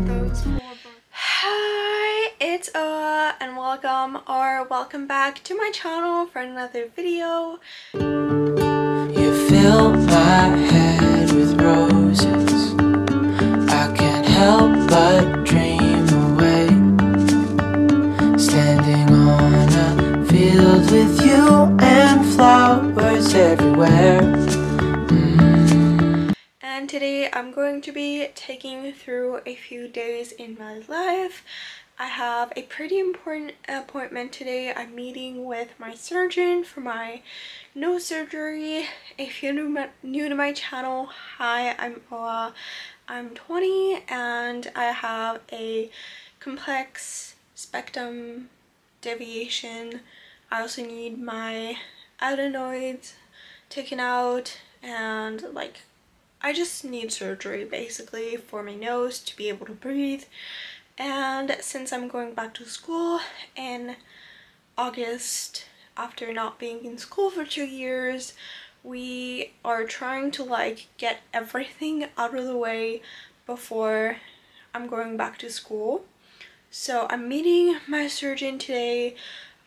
those horrible. Hi, it's Oa and welcome back to my channel for another video. You fill my head with roses. I can't help but dream away, standing on a field with you and flowers everywhere. And today I'm going to be taking you through a few days in my life. I have a pretty important appointment today. I'm meeting with my surgeon for my nose surgery. If you're new to my channel, hi, I'm Oa. I'm 20 and I have a complex septum deviation. I also need my adenoids taken out, and I just need surgery basically for my nose to be able to breathe. And since I'm going back to school in August after not being in school for 2 years, we are trying to get everything out of the way before I'm going back to school. So I'm meeting my surgeon today.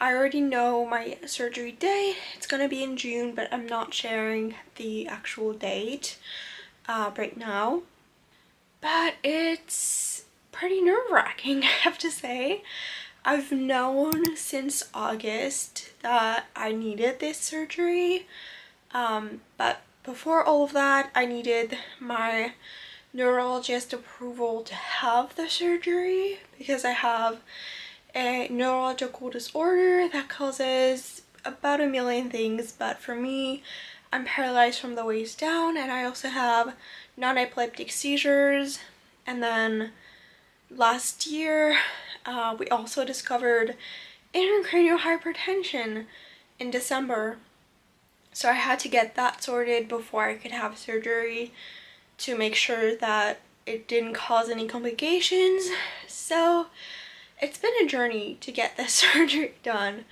I already know my surgery day. It's gonna be in June, but I'm not sharing the actual date right now. But it's pretty nerve-wracking, I have to say. I've known since August that I needed this surgery, but before all of that I needed my neurologist approval to have the surgery because I have a neurological disorder that causes about a million things, but for me, I'm paralyzed from the waist down, and I also have non-epileptic seizures. And then last year we also discovered intracranial hypertension in December, so I had to get that sorted before I could have surgery to make sure that it didn't cause any complications. So it's been a journey to get this surgery done,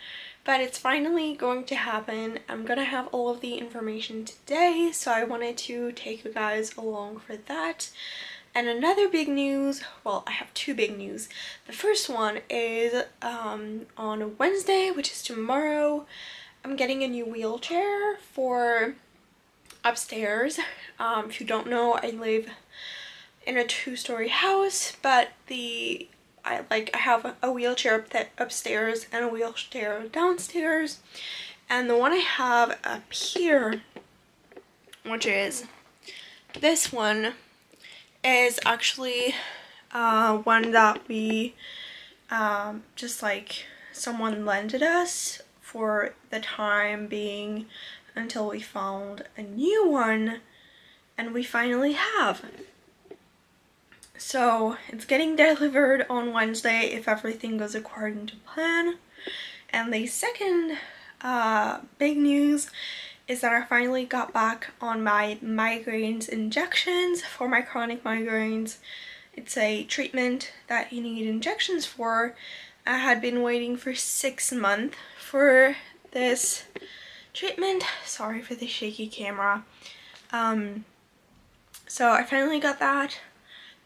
but it's finally going to happen. I'm gonna have all of the information today, so I wanted to take you guys along for that. And another big news, well, I have two big news. The first one is on Wednesday, which is tomorrow, I'm getting a new wheelchair for upstairs. If you don't know, I live in a 2-story house, but I have a wheelchair upstairs and a wheelchair downstairs, and the one I have up here, which is this one, is actually one that we just someone lended us for the time being until we found a new one, and we finally have. So it's getting delivered on Wednesday if everything goes according to plan. And the second big news is that I finally got back on my migraines injections for my chronic migraines. It's a treatment that you need injections for. I had been waiting for 6 months for this treatment. Sorry for the shaky camera. So I finally got that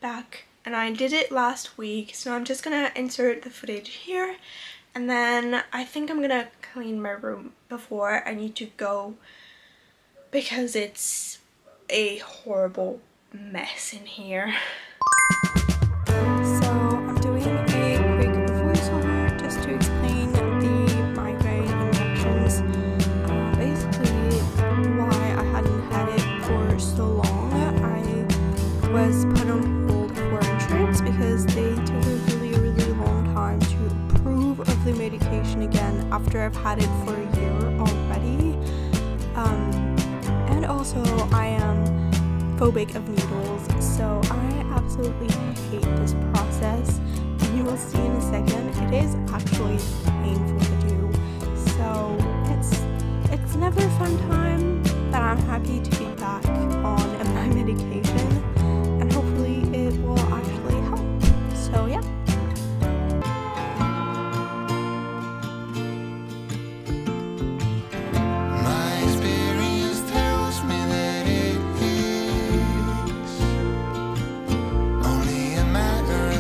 back, and I did it last week, so I'm just gonna insert the footage here, and then I think I'm gonna clean my room before I need to go because it's a horrible mess in here. So I'm doing a quick voiceover just to explain the migraine injections. Basically why I hadn't had it for so long. I was put on hold for insurance because they took a really long time to approve of the medication again after I've had it for a year already. And also I am phobic of needles, so I absolutely hate this process, and you will see in a second it is actually painful to do. So it's never a fun time, but I'm happy to be back on my medication, and hopefully it will actually help. So yeah. My experience tells me that it is only a matter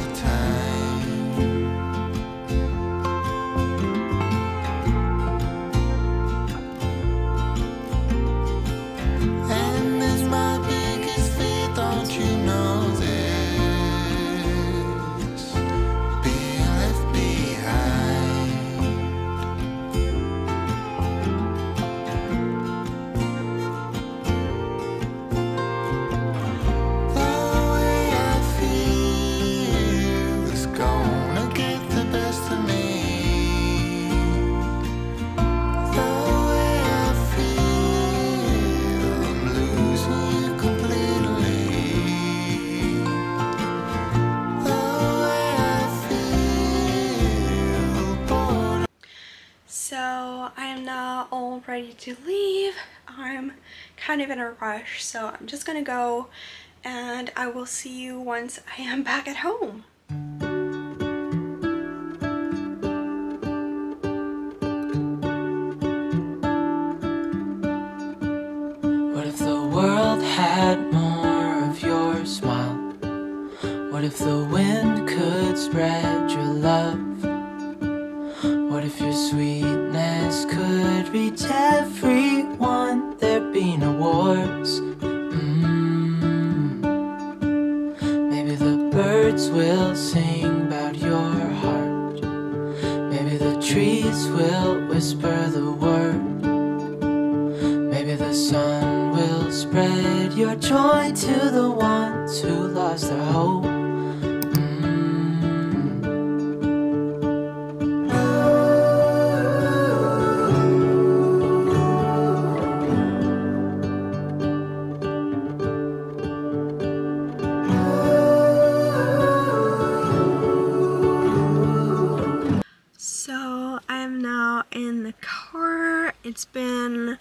all ready to leave. I'm kind of in a rush, so I'm just gonna go and I will see you once I am back at home. What if the world had more of your smile? What if the wind could spread your love? What if your sweetness could reach everyone? There'd be no wars. Maybe the birds will sing about your heart. Maybe the trees will whisper the word. Maybe the sun will spread your joy to the ones who lost their hope. So I am now in the car. It's been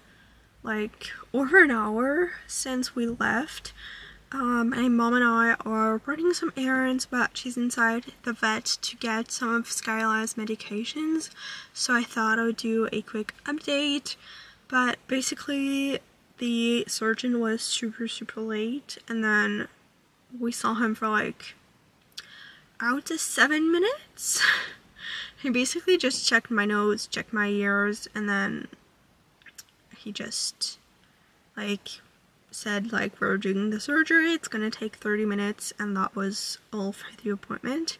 like over an hour since we left. My mom and I are running some errands, but she's inside the vet to get some of Skylar's medications, so I thought I would do a quick update. But basically the surgeon was super late, and then we saw him for like, I would say 7 minutes. He basically just checked my nose, checked my ears, and then he just like said like, we're doing the surgery, it's gonna take 30 minutes, and that was all for the appointment.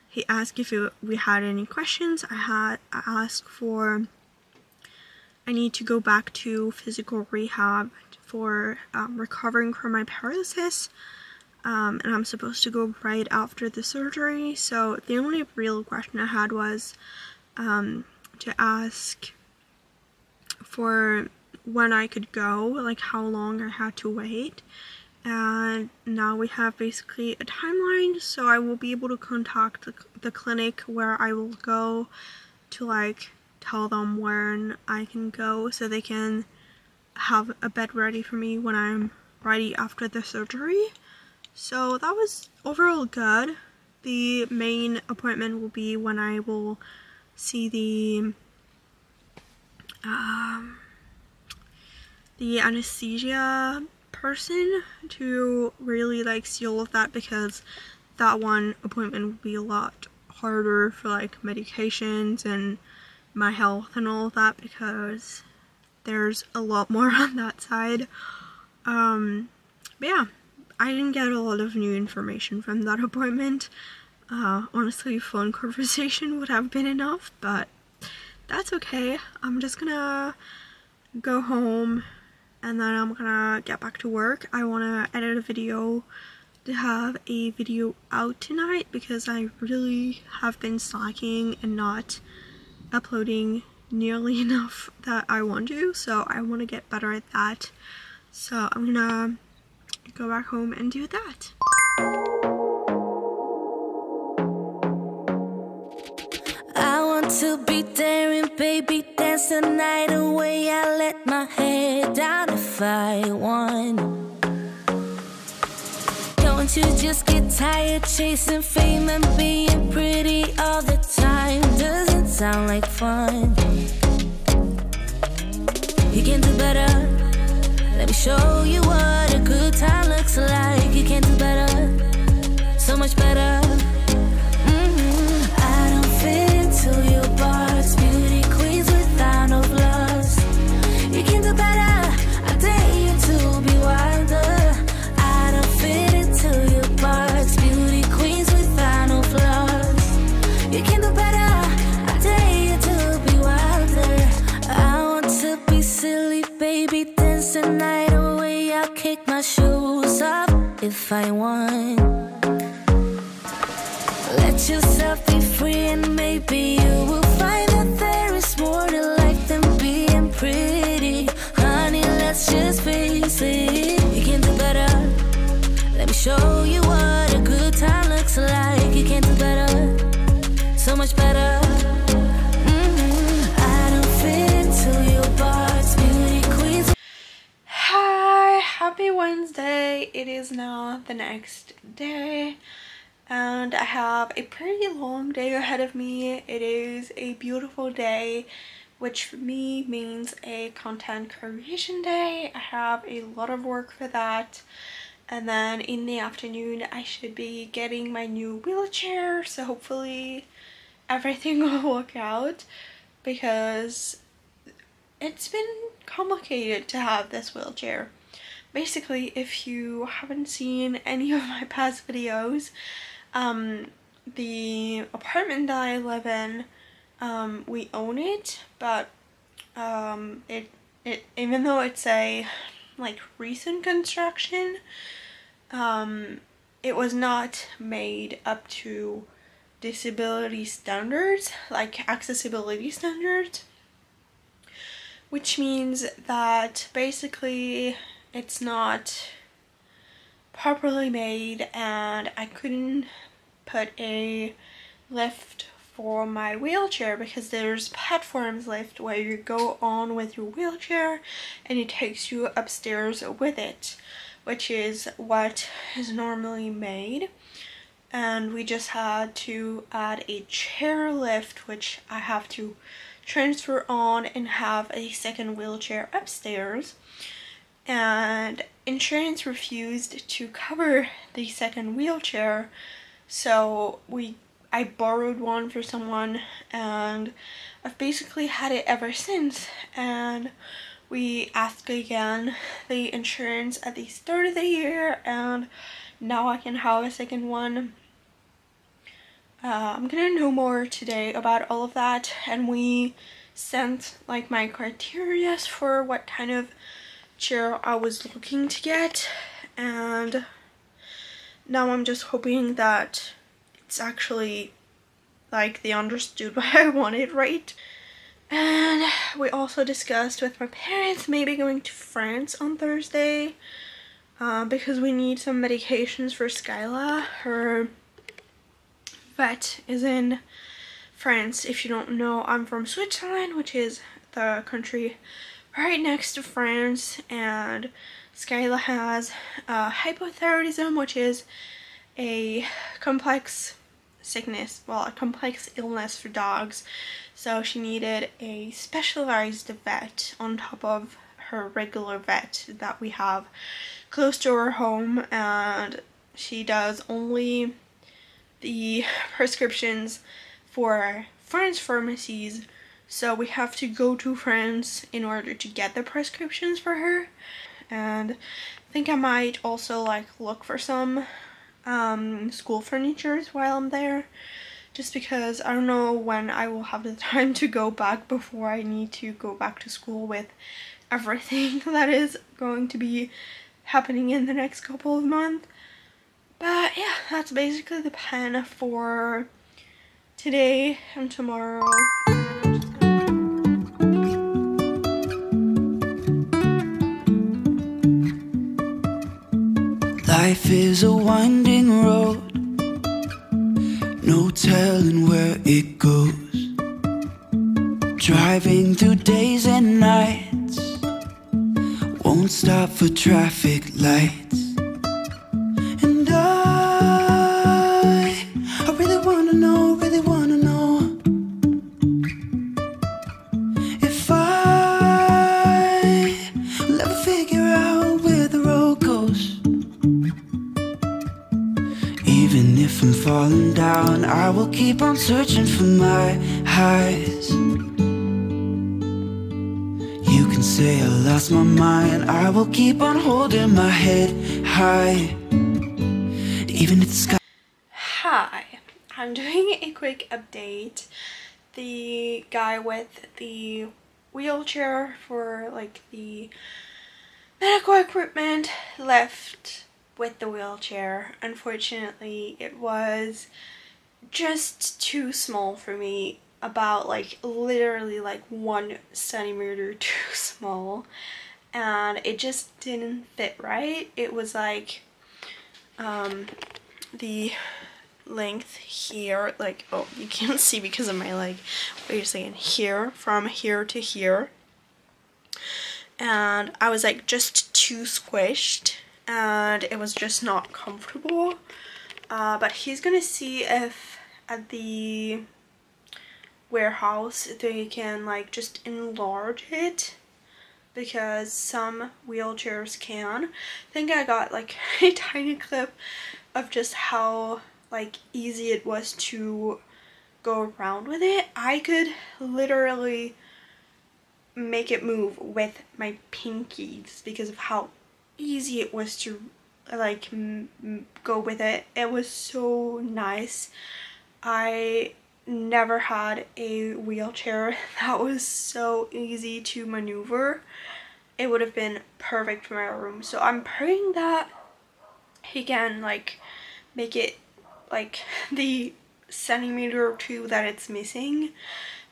He asked if we had any questions. I asked for, I need to go back to physical rehab for recovering from my paralysis, and I'm supposed to go right after the surgery. So the only real question I had was to ask for when I could go, like how long I had to wait. And now we have basically a timeline, so I will be able to contact the clinic where I will go to like tell them when I can go, so they can have a bed ready for me when I'm ready after the surgery. So that was overall good. The main appointment will be when I will see the anesthesia person to really like see all of that, because that one appointment will be a lot harder for like medications and my health and all of that, because there's a lot more on that side. But yeah, I didn't get a lot of new information from that appointment. Honestly, phone conversation would have been enough, but that's okay. I'm just gonna go home and then I'm gonna get back to work. I wanna edit a video to have a video out tonight, because I really have been slacking and not uploading nearly enough that I want to, so I want to get better at that. So I'm gonna go back home and do that. I want to be daring, baby, dance the night away. I let my head down if I won. Don't you just get tired chasing fame and being pretty all the time? Doesn't sound like fun. You can do better. Let me show you what a good time looks like. You can do better, so much better. I don't fit into your box. Beauty queens without no flaws. You can do better. I dare you to be wilder. I don't fit into your box. Beauty queens without no flaws. You can do better. I dare you to be wilder. I want to be silly, baby, dance the night away. I'll kick my shoes off if I want. Let yourself be free, and maybe you will find that there is more to life than being pretty. Honey, let's just face it. You can do better. Let me show you what a good time looks like. You can do better, so much better. I don't fit into your box. Happy Wednesday! It is now the next day and I have a pretty long day ahead of me. It is a beautiful day, which for me means a content creation day. I have a lot of work for that, and then in the afternoon I should be getting my new wheelchair, so hopefully everything will work out because it's been complicated to have this wheelchair. Basically, if you haven't seen any of my past videos, the apartment that I live in, we own it, but it even though it's a like recent construction, it was not made up to disability standards, like accessibility standards, which means that basically it's not properly made, and I couldn't put a lift for my wheelchair because there's platforms lift where you go on with your wheelchair and it takes you upstairs with it, which is what is normally made. And we just had to add a chair lift, which I have to transfer on and have a second wheelchair upstairs. And insurance refused to cover the second wheelchair, so I borrowed one for someone, and I've basically had it ever since. And we asked again the insurance at the start of the year, and now I can have a second one. I'm gonna know more today about all of that, and we sent like my criteria for what kind of chair I was looking to get, and now I'm just hoping that it's actually like they understood what I wanted, right? And we also discussed with my parents maybe going to France on Thursday because we need some medications for Skyla. Her vet is in France. If you don't know, I'm from Switzerland, which is the country right next to France, and Skyla has hypothyroidism, which is a complex sickness, well, a complex illness for dogs. So she needed a specialized vet on top of her regular vet that we have close to her home, and she does only the prescriptions for French pharmacies. So we have to go to France in order to get the prescriptions for her. And I think I might also like look for some school furnitures while I'm there, just because I don't know when I will have the time to go back before I need to go back to school with everything that is going to be happening in the next couple of months. But yeah, that's basically the plan for today and tomorrow. Life is a winding road, no telling where it goes. Driving through days and nights, won't stop for traffic lights. And I really wanna know, if I will ever figure out where the road goes. Even if I'm falling down, I will keep on searching for my highs. You can say I lost my mind, I will keep on holding my head high, even if the sky. Hi, I'm doing a quick update. The guy with the wheelchair for like the medical equipment left with the wheelchair. Unfortunately, it was just too small for me, about like literally like 1 centimeter too small, and it just didn't fit right. It was like the length here, like, oh, you can't see because of my leg, wait a second, here, from here to here, and I was like just too squished and it was just not comfortable. But he's gonna see if at the warehouse they can like just enlarge it, because some wheelchairs can. I think I got like a tiny clip of just how like easy it was to go around with it. I could literally make it move with my pinkies because of how easy it was to like go with it. It was so nice. I never had a wheelchair that was so easy to maneuver. It would have been perfect for my room. So I'm praying that he can like make it like the centimeter or two that it's missing,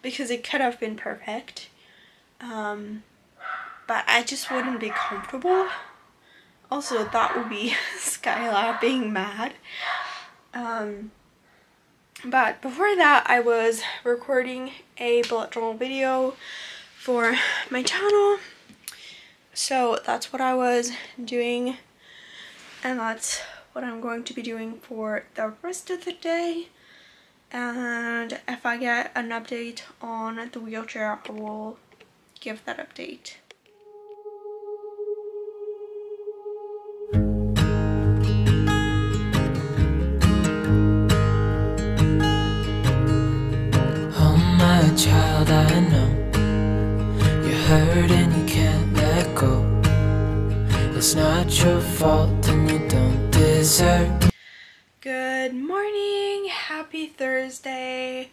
because it could have been perfect. But I just wouldn't be comfortable. Also, that would be Skylar being mad. But before that, I was recording a bullet journal video for my channel. So that's what I was doing, and that's what I'm going to be doing for the rest of the day. And if I get an update on the wheelchair, I will give that update. Child, I know you're hurt and you can't let go. It's not your fault and you don't deserve. Good morning, happy Thursday.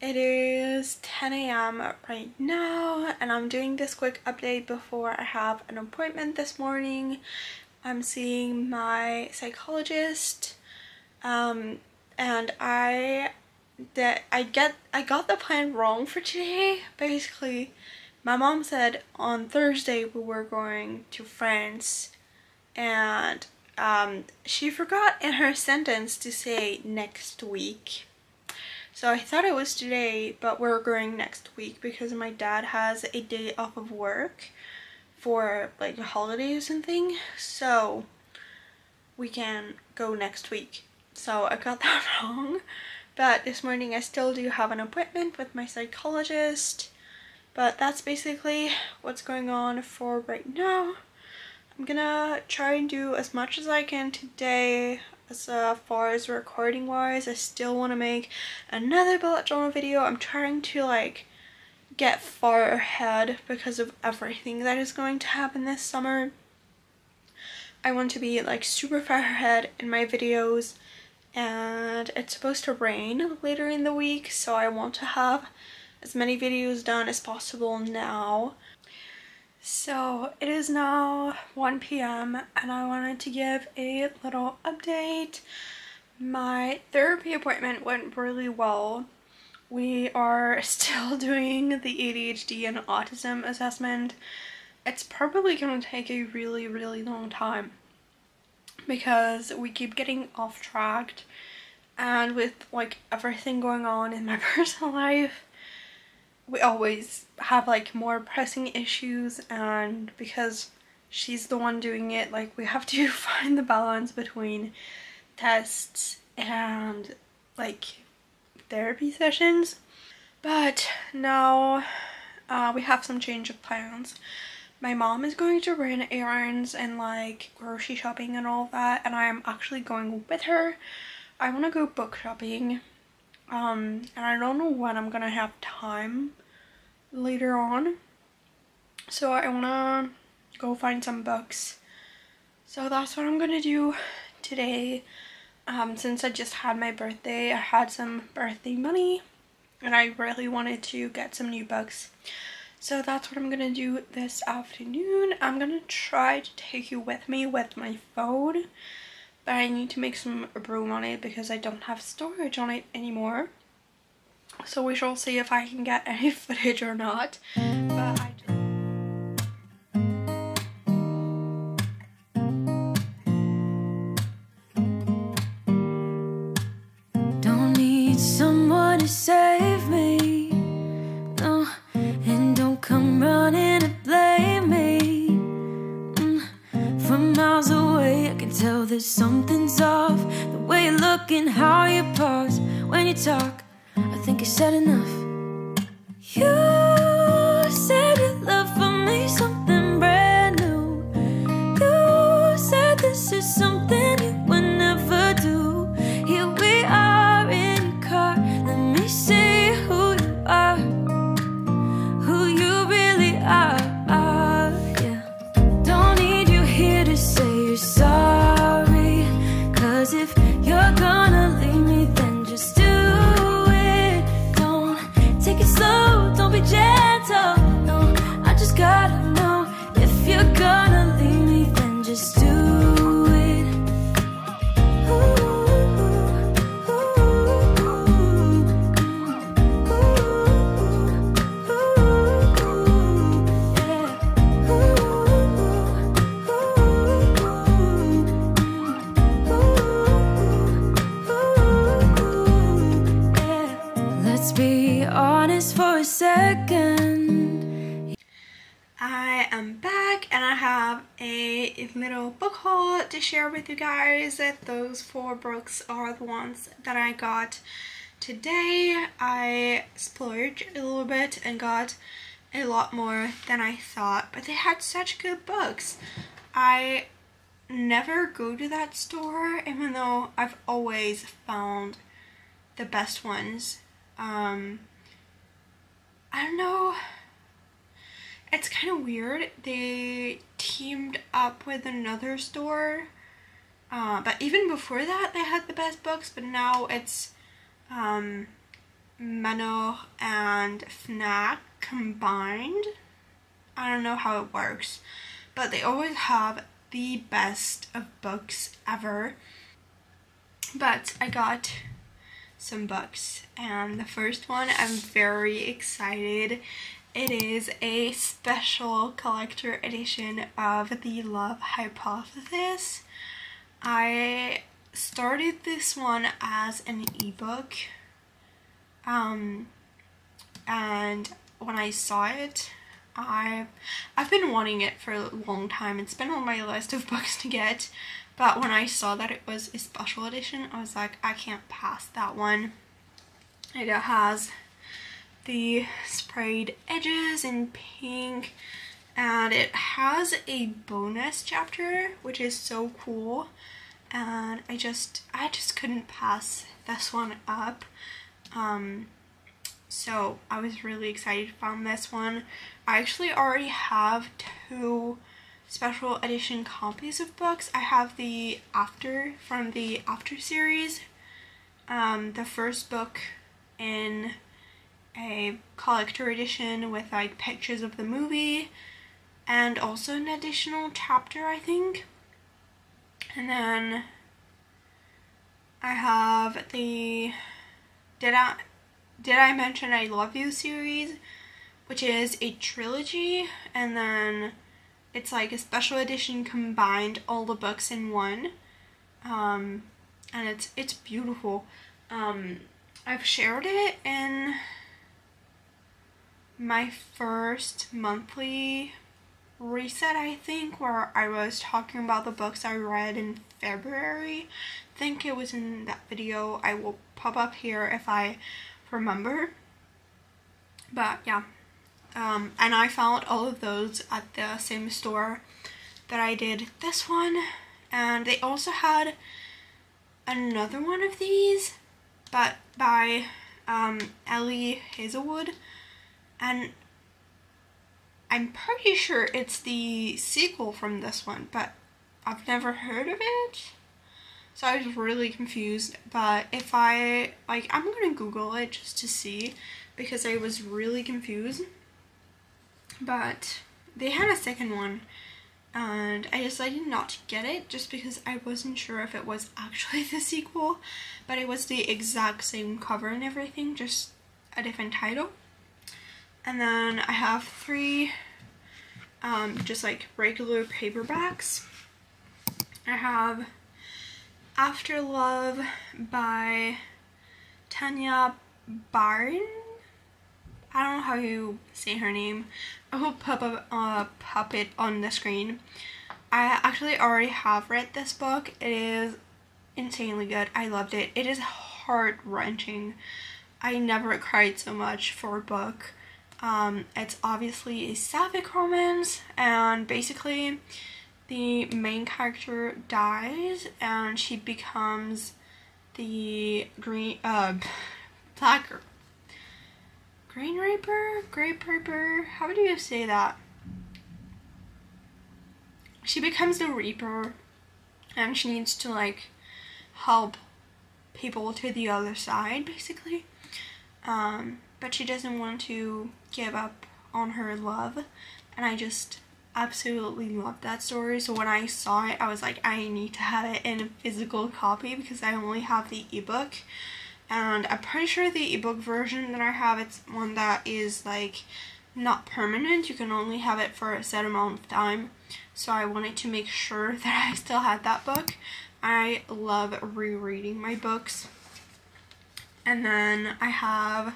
It is 10 a.m. right now, and I'm doing this quick update before I have an appointment this morning. I'm seeing my psychologist, and I got the plan wrong for today. Basically, my mom said on Thursday we were going to France, and she forgot in her sentence to say next week. So I thought it was today, but we're going next week because my dad has a day off of work for like a holiday or something. So we can go next week. So I got that wrong. But this morning I still do have an appointment with my psychologist. But that's basically what's going on for right now. I'm gonna try and do as much as I can today as far as recording wise. I still want to make another bullet journal video. I'm trying to like get far ahead because of everything that is going to happen this summer. I want to be like super far ahead in my videos. And it's supposed to rain later in the week, so I want to have as many videos done as possible now. So it is now 1 p.m. and I wanted to give a little update. My therapy appointment went really well. We are still doing the ADHD and autism assessment. It's probably going to take a really long time, because we keep getting off track, and with like everything going on in my personal life, we always have like more pressing issues, and because she's the one doing it, like we have to find the balance between tests and like therapy sessions. But now we have some change of plans. My mom is going to run errands and like grocery shopping and all that, and I am actually going with her. I want to go book shopping, and I don't know when I'm gonna have time later on, so I want to go find some books. So that's what I'm gonna do today. Since I just had my birthday, I had some birthday money and I really wanted to get some new books. So that's what I'm gonna do this afternoon. I'm gonna try to take you with me with my phone, but I need to make some room on it because I don't have storage on it anymore. So we shall see if I can get any footage or not. But I Don't need someone to save me, no, and don't come running to blame me. look and how you pause when you talk. I think you said enough. You said your love for me something brand new. You said this is something you would never do. Here we are in your car. Let me see who you are, who you really are. Yeah. Don't need you here to say you're sorry, 'cause if you're gonna leave me, then just do it. Don't take it slow, don't be gentle. No, I just gotta know, if you're gonna leave me, then just do it. Ooh, ooh, ooh, yeah. Let's be honest for a second. I am back and I have a little book haul to share with you guys. Those 4 books are the ones that I got today. I splurged a little bit and got a lot more than I thought, but they had such good books. I never go to that store, even though I've always found the best ones. I don't know, it's kind of weird. They teamed up with another store, but even before that they had the best books, but now it's Manor and Fnac combined. I don't know how it works, but they always have the best of books ever. But I got some books, and the first one I'm very excited. It is a special collector edition of The Love Hypothesis. I started this one as an ebook, and when I saw it, I've been wanting it for a long time. It's been on my list of books to get, but when I saw that it was a special edition, I was like, I can't pass that one. It has the sprayed edges in pink, and it has a bonus chapter, which is so cool, and I just couldn't pass this one up. So I was really excited to find this one. I actually already have 2 special edition copies of books. I have the After from the After series, the first book in a collector edition with like pictures of the movie, and also an additional chapter, I think. And then I have the Did I Mention I Love You series, which is a trilogy, and then it's like a special edition combined all the books in one, and it's beautiful. I've shared it in my first monthly reset, I think, where I was talking about the books I read in February. I think it was in that video. I will pop up here if I remember. But yeah, and I found all of those at the same store that I did this one, and they also had another one of these, but by Ellie Hazelwood, and I'm pretty sure it's the sequel from this one, but I've never heard of it, so I was really confused. But if I'm gonna Google it just to see, because I was really confused. But they had a second one, and I decided not to get it just because I wasn't sure if it was actually the sequel, but it was the exact same cover and everything, just a different title. And then I have 3 just like regular paperbacks. I have After Love by Tanya Barn. I don't know how you say her name. I will pop it on the screen. I actually already have read this book. It is insanely good. I loved it. It is heart-wrenching. I never cried so much for a book. It's obviously a sapphic romance, and basically the main character dies and she becomes the Grape Reaper, how do you say that? She becomes the Reaper, and she needs to like help people to the other side, basically. But she doesn't want to give up on her love, and I just absolutely loved that story. So when I saw it, I was like, I need to have it in a physical copy because I only have the ebook, and I'm pretty sure the ebook version that I have, it's one that is like not permanent. You can only have it for a set amount of time, so I wanted to make sure that I still had that book. I love rereading my books. And then I have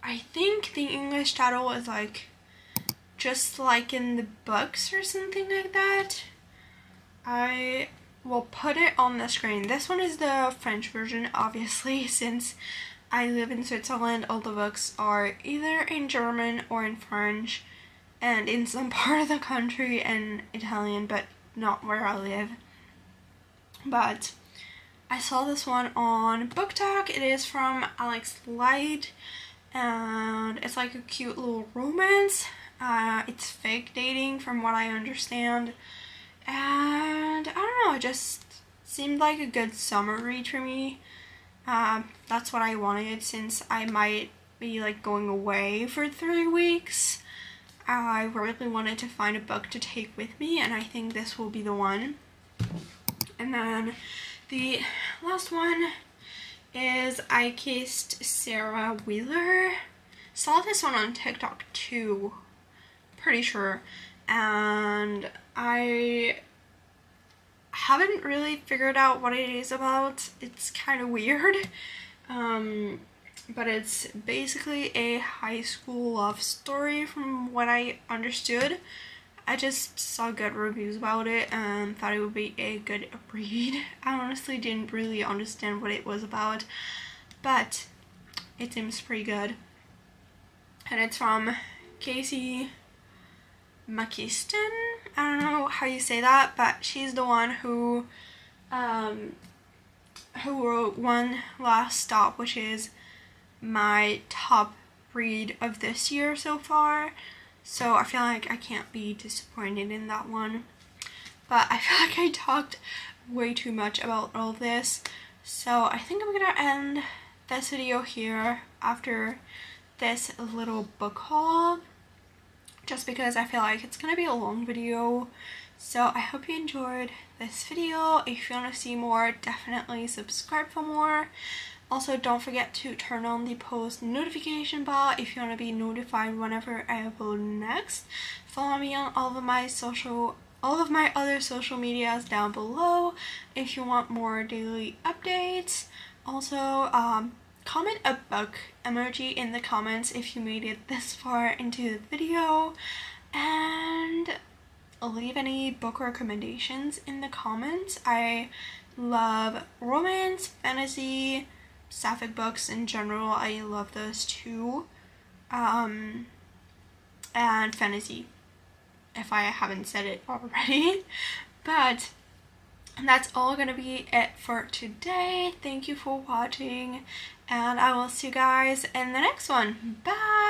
I think the English title is like Just Like in the Books or something like that. I will put it on the screen. This one is the French version, obviously, since I live in Switzerland. All the books are either in German or in French, and in some part of the country in Italian, but not where I live. But I saw this one on BookTok. It is from Alex Light, and it's like a cute little romance. It's fake dating from what I understand, and I don't know, it just seemed like a good summer read for me. That's what I wanted, since I might be like going away for 3 weeks. I really wanted to find a book to take with me, and I think this will be the one. And then the last one is I Kissed Sarah Wheeler. Saw this one on TikTok too, pretty sure, and I haven't really figured out what it is about. It's kind of weird, but it's basically a high school love story from what I understood. I just saw good reviews about it and thought it would be a good read. I honestly didn't really understand what it was about, but it seems pretty good. And it's from Casey McKiston. I don't know how you say that, but she's the one who wrote One Last Stop, which is my top read of this year so far. So I feel like I can't be disappointed in that one. But I feel like I talked way too much about all of this. So I think I'm gonna end this video here after this little book haul, just because I feel like it's gonna be a long video. So I hope you enjoyed this video. If you want to see more, definitely subscribe for more. Also, don't forget to turn on the post notification bell if you want to be notified whenever I upload next. Follow me on all of my other social medias down below if you want more daily updates. Also, comment a book emoji in the comments if you made it this far into the video, and leave any book recommendations in the comments. I love romance, fantasy, sapphic books in general. I love those too, and fantasy, if I haven't said it already. But that's all gonna be it for today. Thank you for watching, and I will see you guys in the next one. Bye!